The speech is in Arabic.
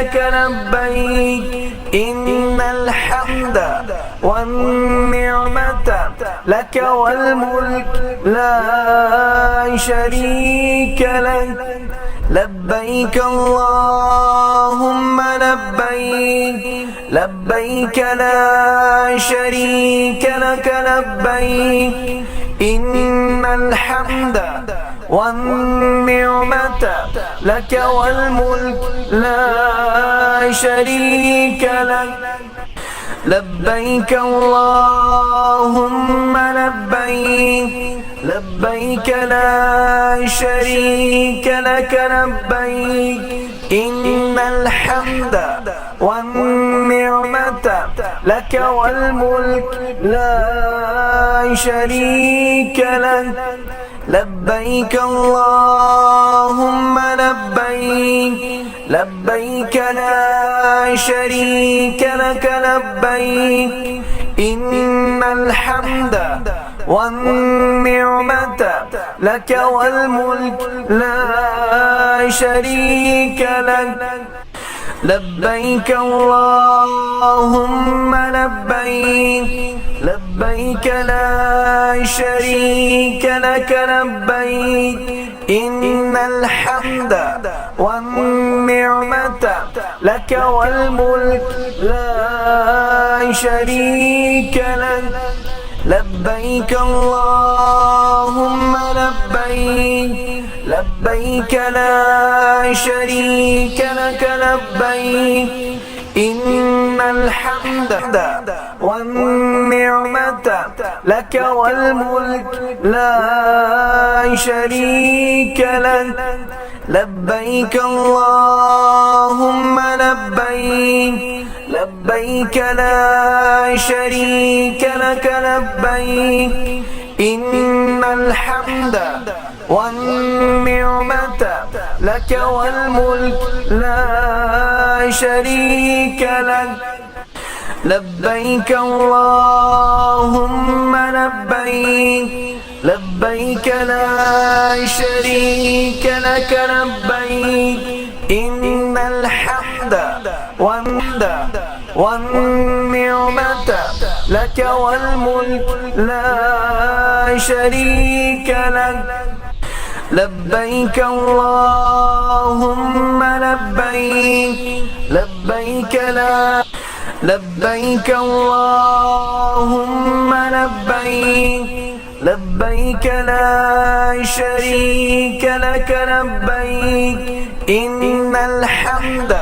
لبيك إن الحمد والنعمة لك والملك لا شريك لك لبيك اللهم لبيك لبيك لا شريك لك لبيك إن الحمد والنعمة لك والملك لا شريك لك لبيك اللهم لبيك لبيك لا شريك لك لبيك إن الحمد والنعمة لك والملك لا شريك لك لبيك اللهم لبيك لبيك لا شريك لك لبيك إن الحمد والنعمة لك والملك لا شريك لك لبيك اللهم لبيك لبيك لا شريك لك لبيك إن الحمد والنعمة لك والملك لا شريك لك لبيك اللهم لبيك لبيك لا شريك لك لبيك إن الحمد والنعمة لك والملك لا شريك لك لبيك اللهم لبيك لبيك لا شريك لك لبيك إن الحمد والنعمة لك والملك لا شريك لك لبيك اللهم لبيك لبيك لا شريك لك لبيك إن الحمد والنعمة لك والملك لا شريك لك لبيك اللهم لبيك لبيك لا لبيك اللهم لبيك لبيك لا شريك لك لبيك إن الحمد